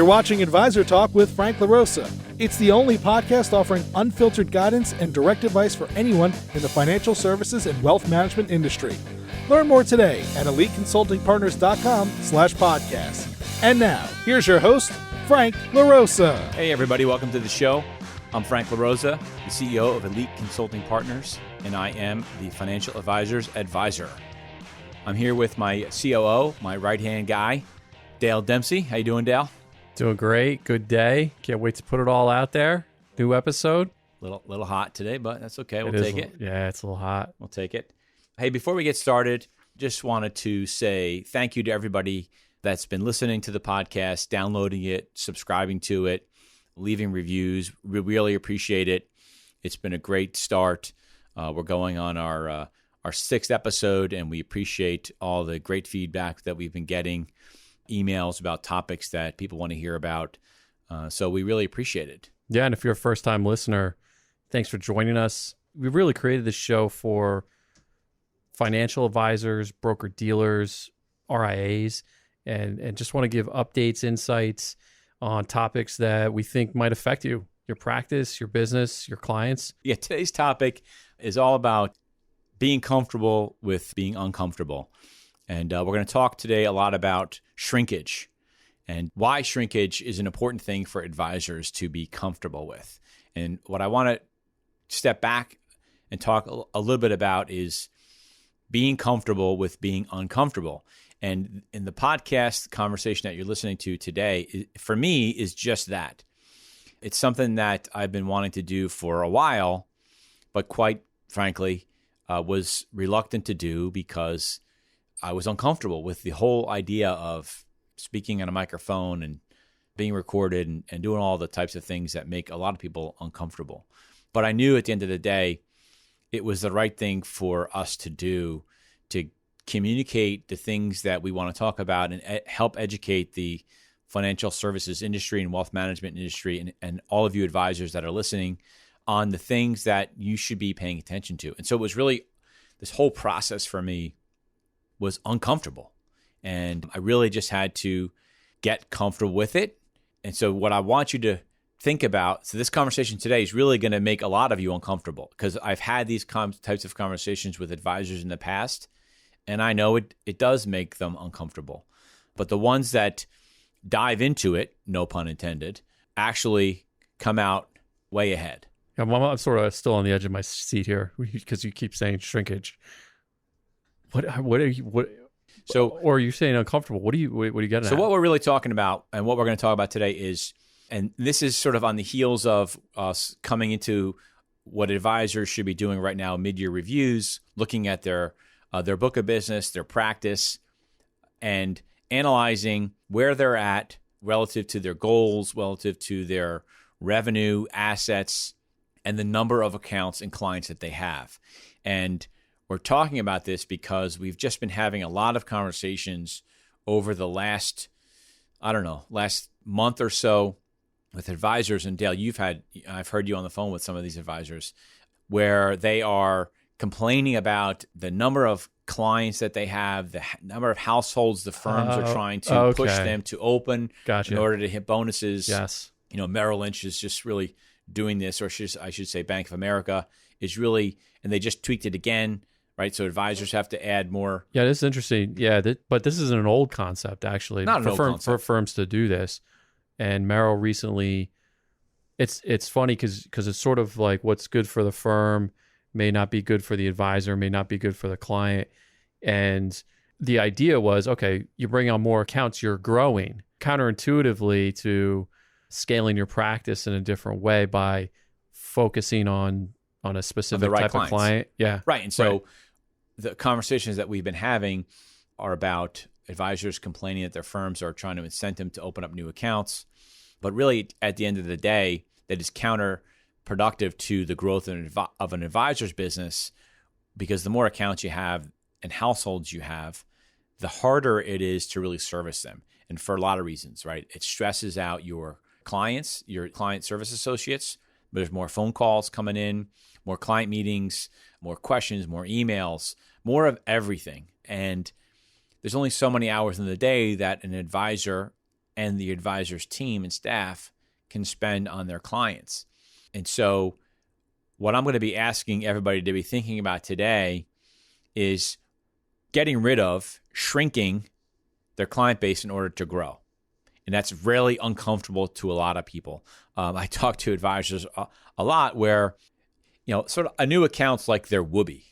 You're watching Advisor Talk with Frank LaRosa. It's the only podcast offering unfiltered guidance and direct advice for anyone in the financial services and wealth management industry. Learn more today at eliteconsultingpartners.com/podcast. And now, here's your host, Frank LaRosa. Hey everybody, welcome to the show. I'm Frank LaRosa, the CEO of Elite Consulting Partners, and I am the Financial Advisor's Advisor. I'm here with my COO, my right-hand guy, Dale Dempsey. How you doing, Dale? Doing great. Good day. Can't wait to put it all out there. New episode. Little hot today, but that's okay. We'll take it. Yeah, it's a little hot. We'll take it. Hey, before we get started, just wanted to say thank you to everybody that's been listening to the podcast, downloading it, subscribing to it, leaving reviews. We really appreciate it. It's been a great start. We're going on our sixth episode, and we appreciate all the great feedback that we've been getting, emails about topics that people want to hear about. So we really appreciate it. Yeah, and if you're a first-time listener, thanks for joining us. We really created this show for financial advisors, broker-dealers, RIAs, and just want to give updates, insights on topics that we think might affect you, your practice, your business, your clients. Yeah, today's topic is all about being comfortable with being uncomfortable. And we're going to talk today a lot about shrinkage and why shrinkage is an important thing for advisors to be comfortable with. And what I want to step back and talk a little bit about is being comfortable with being uncomfortable. And in the podcast conversation that you're listening to today, for me, is just that. It's something that I've been wanting to do for a while, but quite frankly, was reluctant to do because I was uncomfortable with the whole idea of speaking on a microphone and being recorded and doing all the types of things that make a lot of people uncomfortable. But I knew at the end of the day, it was the right thing for us to do to communicate the things that we want to talk about and help educate the financial services industry and wealth management industry and all of you advisors that are listening on the things that you should be paying attention to. And so it was really, this whole process for me was uncomfortable. And I really just had to get comfortable with it. And so what I want you to think about, so this conversation today is really going to make a lot of you uncomfortable because I've had these types of conversations with advisors in the past, and I know it does make them uncomfortable. But the ones that dive into it, no pun intended, actually come out way ahead. Yeah, I'm sort of still on the edge of my seat here because you keep saying shrinkage. What are you? So, or are you saying uncomfortable? What are you getting at? So what we're really talking about and what we're going to talk about today is, and this is sort of on the heels of us coming into what advisors should be doing right now, mid-year reviews, looking at their book of business, their practice, and analyzing where they're at relative to their goals, relative to their revenue, assets, and the number of accounts and clients that they have. And we're talking about this because we've just been having a lot of conversations over the last month or so with advisors. And Dale, I've heard you on the phone with some of these advisors where they are complaining about the number of clients that they have, the number of households the firms are trying to push them to open in order to hit bonuses. Yes. Merrill Lynch is just really doing this, or I should say Bank of America is really, and they just tweaked it again, right? So advisors have to add more. Yeah, this is interesting. Yeah, but this isn't an old concept, actually. Not an old concept. For firms to do this. And Merrill recently, it's funny because it's sort of like what's good for the firm may not be good for the advisor, may not be good for the client. And the idea was, okay, you bring on more accounts, you're growing. Counterintuitively to scaling your practice in a different way by focusing on a specific type of client. Yeah. Right. And so the conversations that we've been having are about advisors complaining that their firms are trying to incent them to open up new accounts. But really, at the end of the day, that is counterproductive to the growth of an advisor's business, because the more accounts you have and households you have, the harder it is to really service them. And for a lot of reasons, right? It stresses out your clients, your client service associates. There's more phone calls coming in, more client meetings, more questions, more emails, more of everything. And there's only so many hours in the day that an advisor and the advisor's team and staff can spend on their clients. And so what I'm going to be asking everybody to be thinking about today is getting rid of, shrinking their client base in order to grow. And that's really uncomfortable to a lot of people. I talk to advisors a lot where, sort of a new account's like their whoopee,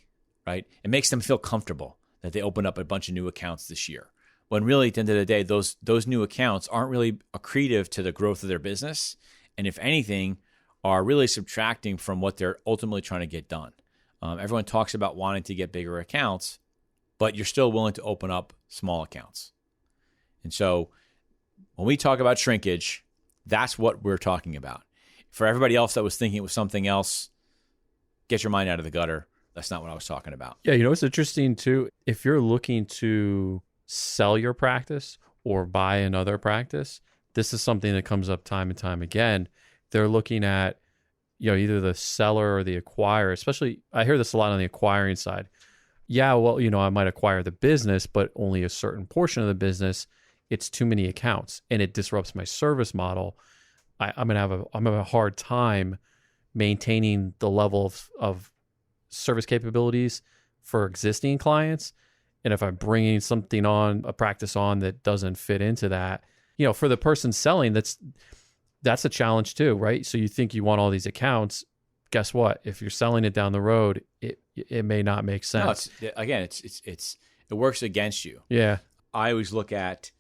right? It makes them feel comfortable that they open up a bunch of new accounts this year. When really, at the end of the day, those new accounts aren't really accretive to the growth of their business. And if anything, are really subtracting from what they're ultimately trying to get done. Everyone talks about wanting to get bigger accounts, but you're still willing to open up small accounts. And so when we talk about shrinkage, that's what we're talking about. For everybody else that was thinking it was something else, get your mind out of the gutter. That's not what I was talking about. Yeah, it's interesting too. If you're looking to sell your practice or buy another practice, this is something that comes up time and time again. They're looking at, either the seller or the acquirer, especially I hear this a lot on the acquiring side. Yeah, well, I might acquire the business, but only a certain portion of the business. It's too many accounts and it disrupts my service model. I'm gonna have a hard time maintaining the level of service capabilities for existing clients. And if I'm bringing something on, a practice on that doesn't fit into that, for the person selling, that's a challenge too, right? So you think you want all these accounts. Guess what? If you're selling it down the road, it may not make sense. No, it works against you. Yeah. I always look at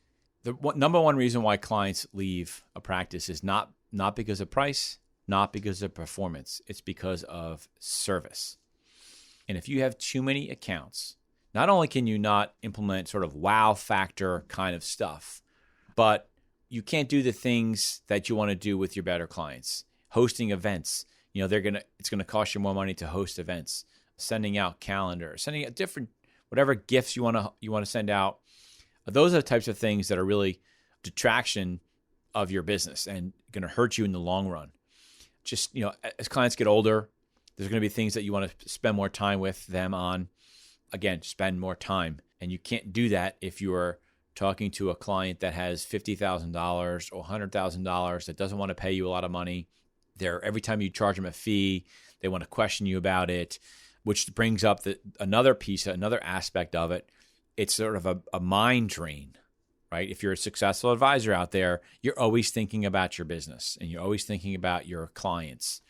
the number one reason why clients leave a practice is not because of price, not because of performance. It's because of service. And if you have too many accounts, not only can you not implement sort of wow factor kind of stuff, but you can't do the things that you want to do with your better clients. Hosting events, it's going to cost you more money to host events. Sending out calendars, sending out different whatever gifts you want to send out. Those are the types of things that are really detraction of your business and going to hurt you in the long run. Just, as clients get older, there's going to be things that you want to spend more time with them on. Again, spend more time. And you can't do that if you're talking to a client that has $50,000 or $100,000 that doesn't want to pay you a lot of money. Every time you charge them a fee, they want to question you about it, which brings up another aspect of it. It's sort of a mind drain, right? If you're a successful advisor out there, you're always thinking about your business and you're always thinking about your clients.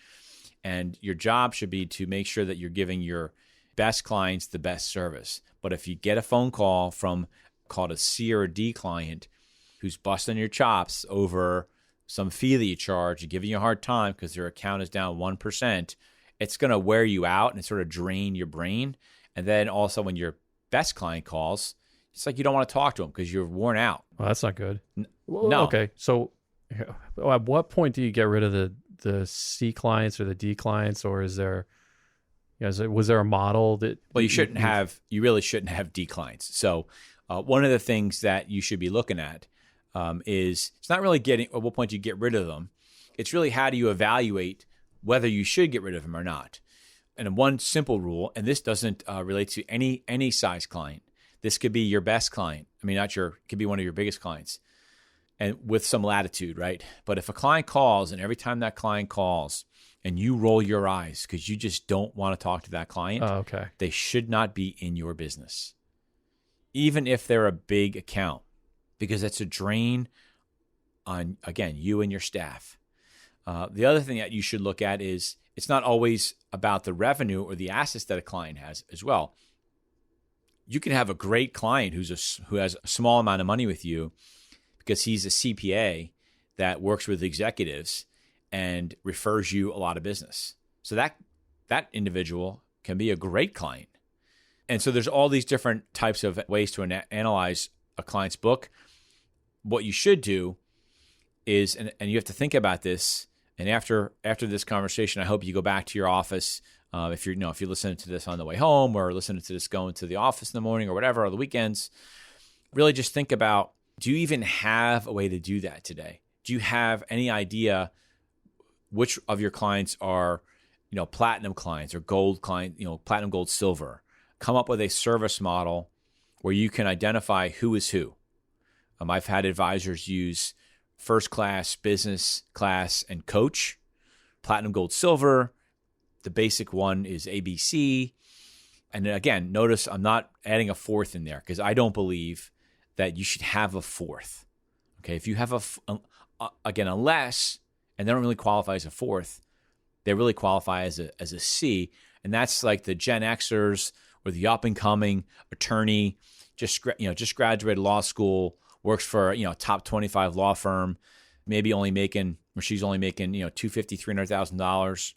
And your job should be to make sure that you're giving your best clients the best service. But if you get a phone call from called a C or a D client who's busting your chops over some fee that you charge, giving you a hard time because their account is down 1%, it's going to wear you out and sort of drain your brain. And then also when your best client calls, it's like you don't want to talk to them because you're worn out. Well, that's not good. No. Okay. So at what point do you get rid of the C clients or the D clients, or is there, was there a model that? Well, you really shouldn't have D clients. So one of the things that you should be looking at is it's not really at what point you get rid of them. It's really how do you evaluate whether you should get rid of them or not. And one simple rule, and this doesn't relate to any size client. This could be your best client. It could be one of your biggest clients, and with some latitude, right? But if a client calls and every time that client calls and you roll your eyes because you just don't want to talk to that client, they should not be in your business. Even if they're a big account, because it's a drain on, again, you and your staff. The other thing that you should look at is it's not always about the revenue or the assets that a client has as well. You can have a great client who has a small amount of money with you because he's a CPA that works with executives and refers you a lot of business. So that individual can be a great client. And so there's all these different types of ways to analyze a client's book. What you should do is, and you have to think about this, and after this conversation, I hope you go back to your office. If you're listening to this on the way home or listening to this going to the office in the morning or whatever, or the weekends, really just think about, do you even have a way to do that today? Do you have any idea which of your clients are, platinum clients or gold client, platinum, gold, silver? Come up with a service model where you can identify who is who. I've had advisors use first class, business class, and coach. Platinum, gold, silver. The basic one is ABC. And then again, notice I'm not adding a fourth in there because I don't believe that you should have a fourth. Okay, if you have again, unless, and they don't really qualify as a fourth, they really qualify as a C, and that's like the Gen Xers or the up and coming attorney, just graduated law school, works for top 25 law firm, maybe only making, or she's only making $250,000, $300,000.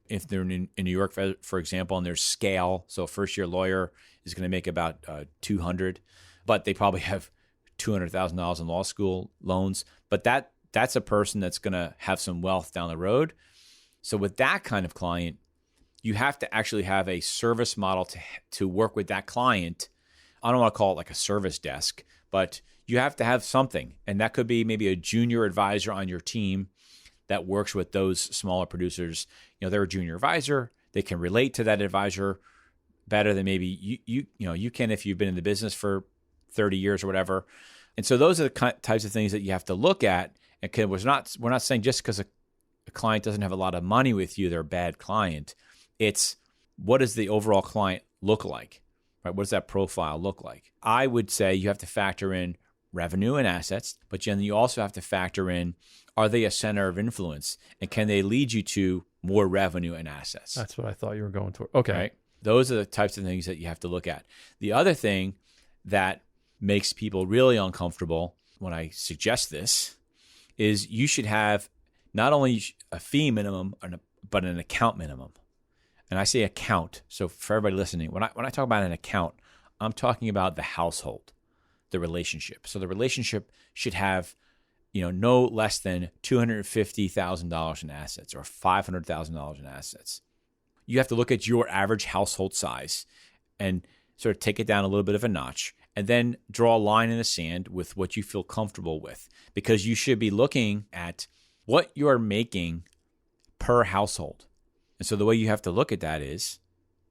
If they're in New York, for example, and there's scale, so a first-year lawyer is going to make about $200,000, but they probably have $200,000 in law school loans. But that's a person that's going to have some wealth down the road. So with that kind of client, you have to actually have a service model to work with that client. I don't want to call it like a service desk, but you have to have something, and that could be maybe a junior advisor on your team that works with those smaller producers. They're a junior advisor. They can relate to that advisor better than maybe you can if you've been in the business for 30 years or whatever. And so those are the types of things that you have to look at. And we're not saying just because a client doesn't have a lot of money with you, they're a bad client. It's what does the overall client look like, right? What does that profile look like? I would say you have to factor in revenue and assets, but then you also have to factor in, are they a center of influence, and can they lead you to more revenue and assets? That's what I thought you were going toward. Okay. Right? Those are the types of things that you have to look at. The other thing that makes people really uncomfortable when I suggest this is you should have not only a fee minimum, but an account minimum. And I say account. So for everybody listening, when I talk about an account, I'm talking about the household, the relationship. So the relationship should have no less than $250,000 in assets or $500,000 in assets. You have to look at your average household size and sort of take it down a little bit of a notch, and then draw a line in the sand with what you feel comfortable with, because you should be looking at what you're making per household. And so the way you have to look at that is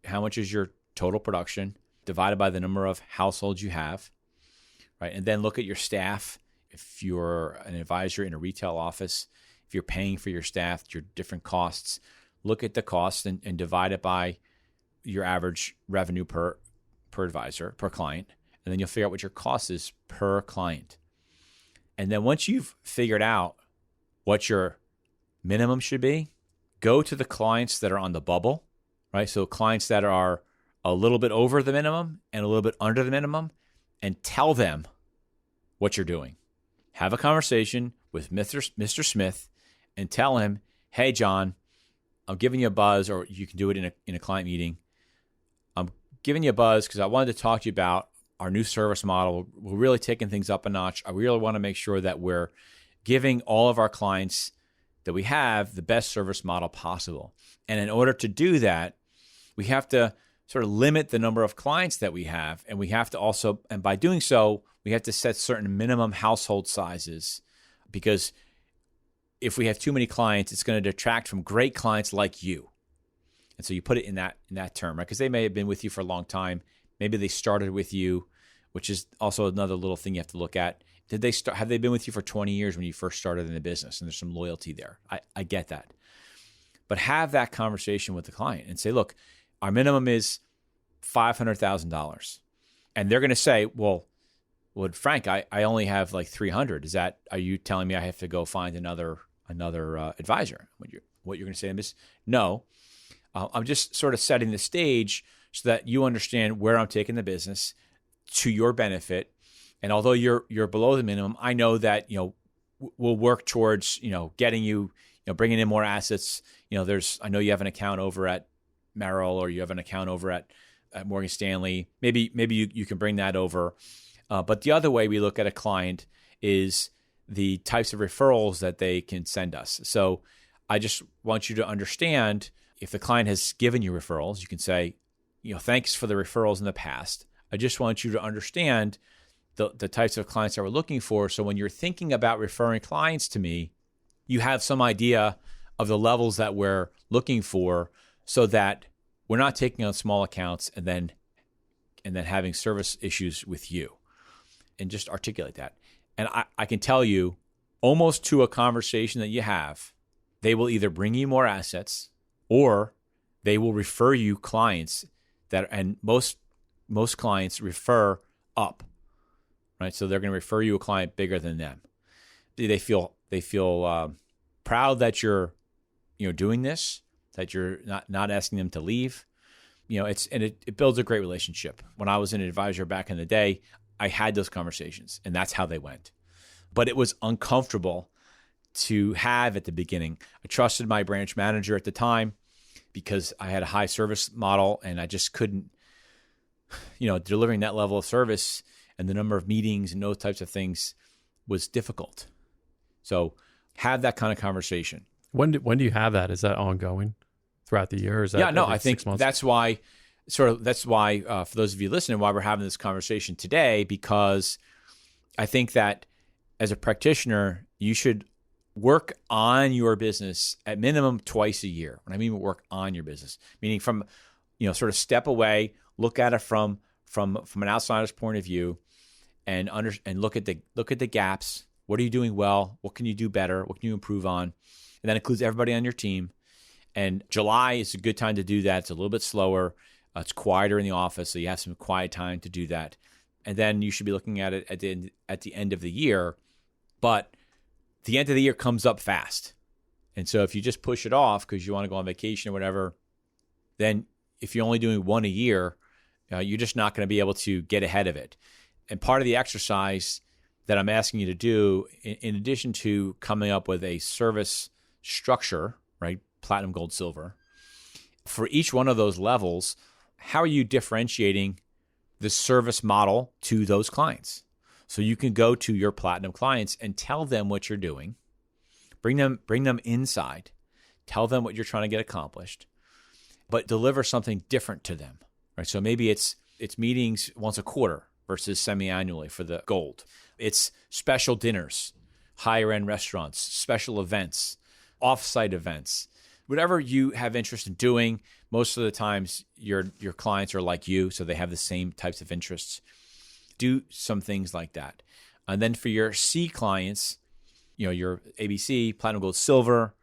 how much is your total production divided by the number of households you have, right? And then look at your staff. If you're an advisor in a retail office, if you're paying for your staff, your different costs, look at the cost and divide it by your average revenue per advisor, per client. And then you'll figure out what your cost is per client. And then once you've figured out what your minimum should be, go to the clients that are on the bubble, right? So clients that are a little bit over the minimum and a little bit under the minimum, and tell them what you're doing. Have a conversation with Mr. Smith and tell him, hey, John, I'm giving you a buzz, or you can do it in a client meeting. I'm giving you a buzz because I wanted to talk to you about our new service model. We're really taking things up a notch. I really want to make sure that we're giving all of our clients that we have the best service model possible. And in order to do that, we have to sort of limit the number of clients that we have. And we have to also, and by doing so, we have to set certain minimum household sizes, because if we have too many clients, it's going to detract from great clients like you. And so you put it in that term, right? Because they may have been with you for a long time. Maybe they started with you, which is also another little thing you have to look at. Have they been with you for 20 years when you first started in the business? And there's some loyalty there. I get that. But have that conversation with the client and say, look, our minimum is $500,000. And they're going to say, well, Frank, I only have like 300. Are you telling me I have to go find another advisor? What you're going to say to them is, no, I'm just sort of setting the stage so that you understand where I'm taking the business to your benefit. And although you're below the minimum, I know that, we'll work towards, getting you, bringing in more assets. I know you have an account over at Merrill, or you have an account over at Morgan Stanley. Maybe you can bring that over. But the other way we look at a client is the types of referrals that they can send us. So I just want you to understand, if the client has given you referrals, you can say, thanks for the referrals in the past. I just want you to understand the types of clients that we're looking for. So when you're thinking about referring clients to me, you have some idea of the levels that we're looking for, so that we're not taking on small accounts and then having service issues with you. And just articulate that. And I can tell you almost to a conversation that you have, they will either bring you more assets or they will refer you clients and most clients refer up, right? So they're going to refer you a client bigger than them. They feel proud that you're doing this, that you're not asking them to leave. It builds a great relationship. When I was an advisor back in the day, I had those conversations, and that's how they went. But it was uncomfortable to have at the beginning. I trusted my branch manager at the time because I had a high service model, and I just couldn't, delivering that level of service and the number of meetings and those types of things was difficult. So have that kind of conversation. When do you have that? Is that ongoing throughout the year? Or is that I think 6 months? that's why for those of you listening, why we're having this conversation today, because I think that as a practitioner, you should work on your business at minimum twice a year. When I mean work on your business, meaning from, sort of step away, look at it from an outsider's point of view, and look at the gaps. What are you doing well? What can you do better? What can you improve on? And that includes everybody on your team. And July is a good time to do that. It's a little bit slower. It's quieter in the office, so you have some quiet time to do that. And then you should be looking at it at the end of the year. But the end of the year comes up fast. And so if you just push it off because you want to go on vacation or whatever, then if you're only doing one a year, you're just not going to be able to get ahead of it. And part of the exercise that I'm asking you to do, in addition to coming up with a service structure, right? Platinum, gold, silver. For each one of those levels, how are you differentiating the service model to those clients? So you can go to your platinum clients and tell them what you're doing. Bring them inside. Tell them what you're trying to get accomplished, but deliver something different to them, right? So maybe it's meetings once a quarter versus semi-annually for the gold. It's special dinners, higher end restaurants, special events, off-site events, whatever you have interest in doing. Most of the times your clients are like you, so they have the same types of interests. Do some things like that. And then for your C clients, your ABC, Platinum, Gold, Silver,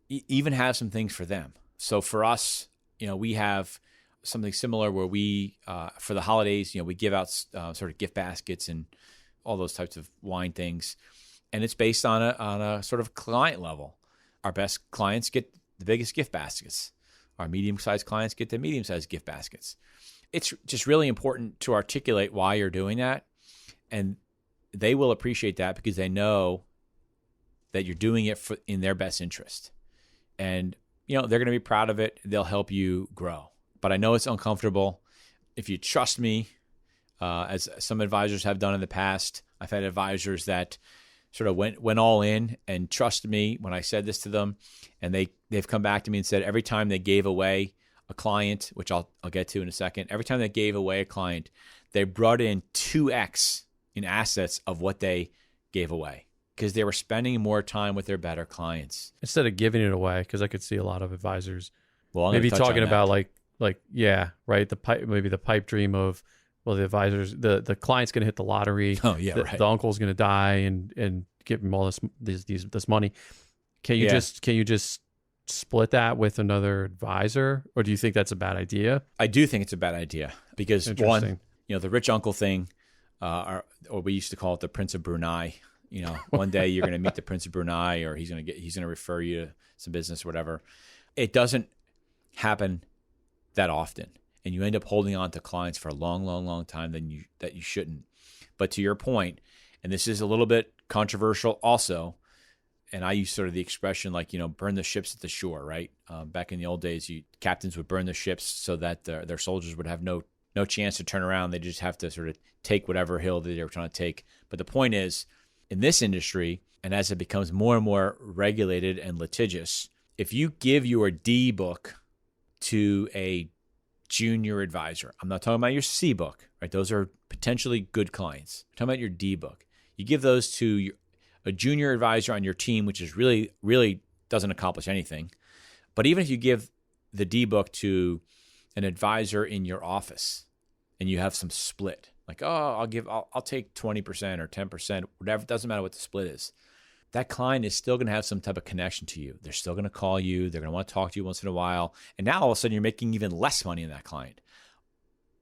even have some things for them. So for us, we have something similar where we, for the holidays, we give out sort of gift baskets and all those types of wine things. And it's based on a sort of client level. Our best clients get the biggest gift baskets. Our medium-sized clients get the medium-sized gift baskets. It's just really important to articulate why you're doing that. And they will appreciate that because they know that you're doing it in their best interest. And, they're going to be proud of it. They'll help you grow. But I know it's uncomfortable. If you trust me, as some advisors have done in the past, I've had advisors that sort of went all in and trusted me when I said this to them. And they've come back to me and said every time they gave away a client, which I'll get to in a second, every time they gave away a client, they brought in 2x in assets of what they gave away because they were spending more time with their better clients. Instead of giving it away, because I could see a lot of advisors maybe talking about right? The pipe dream of, the advisors, the client's going to hit the lottery. Oh yeah, right. The uncle's going to die and give him all this money. Can you just split that with another advisor, or do you think that's a bad idea? I do think it's a bad idea because one, the rich uncle thing, or we used to call it the Prince of Brunei. One day you're going to meet the Prince of Brunei, or he's going to refer you to some business, or whatever. It doesn't happen that often, and you end up holding on to clients for a long, long, long time that you shouldn't. But to your point, and this is a little bit controversial also, and I use sort of the expression like, burn the ships at the shore, right? Back in the old days, captains would burn the ships so that their soldiers would have no chance to turn around. They just have to sort of take whatever hill that they were trying to take. But the point is, in this industry, and as it becomes more and more regulated and litigious, if you give your D book to a junior advisor, I'm not talking about your C book, right? Those are potentially good clients. I'm talking about your D book. You give those to a junior advisor on your team, which is really, really doesn't accomplish anything. But even if you give the D book to an advisor in your office and you have some split, like, I'll take 20% or 10%, whatever, it doesn't matter what the split is. that client is still going to have some type of connection to you. They're still going to call you. They're going to want to talk to you once in a while. And now all of a sudden you're making even less money in that client.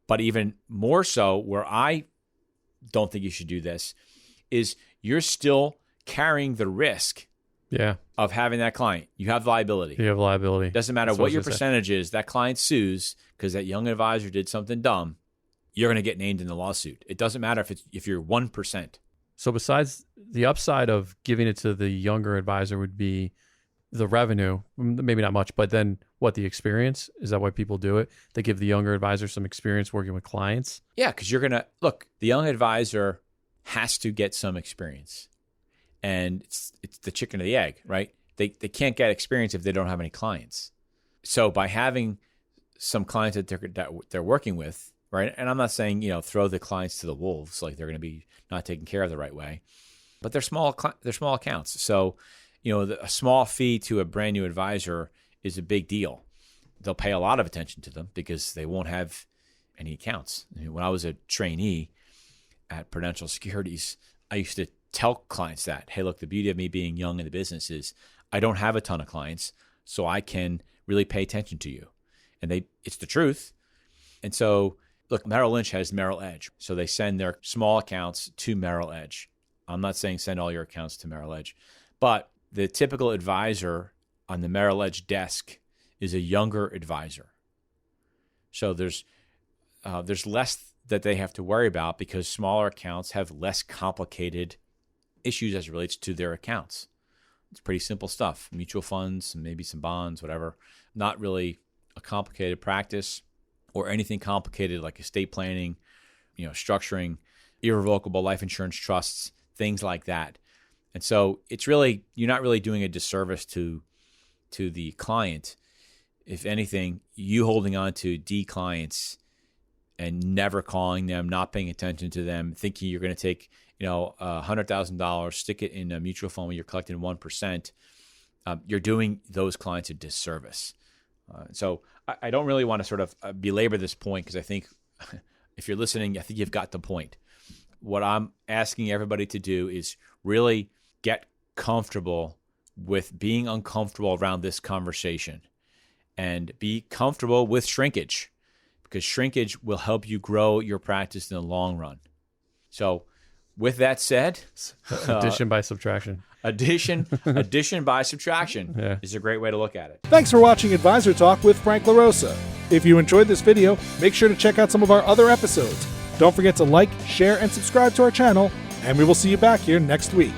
But even more so, where I don't think you should do this, is you're still carrying the risk of having that client. You have liability. You have liability. Doesn't matter what your percentage is. That client sues because that young advisor did something dumb. You're going to get named in the lawsuit. It doesn't matter if you're 1%. So besides the upside of giving it to the younger advisor would be the revenue, maybe not much, but then what, the experience? Is that why people do it? They give the younger advisor some experience working with clients? Yeah, because you're going to, look, the young advisor has to get some experience. And it's the chicken or the egg, right? They can't get experience if they don't have any clients. So by having some clients that they're working with, right? And I'm not saying, throw the clients to the wolves, like they're going to be not taken care of the right way, but they're small accounts. So, a small fee to a brand new advisor is a big deal. They'll pay a lot of attention to them because they won't have any accounts. I mean, when I was a trainee at Prudential Securities, I used to tell clients that, hey, look, the beauty of me being young in the business is I don't have a ton of clients, so I can really pay attention to you. And it's the truth. And so, look, Merrill Lynch has Merrill Edge. So they send their small accounts to Merrill Edge. I'm not saying send all your accounts to Merrill Edge, but the typical advisor on the Merrill Edge desk is a younger advisor. So there's less that they have to worry about because smaller accounts have less complicated issues as it relates to their accounts. It's pretty simple stuff. Mutual funds, maybe some bonds, whatever. Not really a complicated practice or anything complicated like estate planning, structuring, irrevocable life insurance trusts, things like that. And so you're not really doing a disservice to the client. If anything, you holding on to D clients and never calling them, not paying attention to them, thinking you're going to take, $100,000, stick it in a mutual fund where you're collecting 1%, you're doing those clients a disservice. So I don't really want to sort of belabor this point because I think if you're listening, I think you've got the point. What I'm asking everybody to do is really get comfortable with being uncomfortable around this conversation and be comfortable with shrinkage because shrinkage will help you grow your practice in the long run. So with that said, addition by subtraction. Addition by subtraction is a great way to look at it. Thanks for watching Advisor Talk with Frank LaRosa. If you enjoyed this video, make sure to check out some of our other episodes. Don't forget to like, share, and subscribe to our channel, and we will see you back here next week.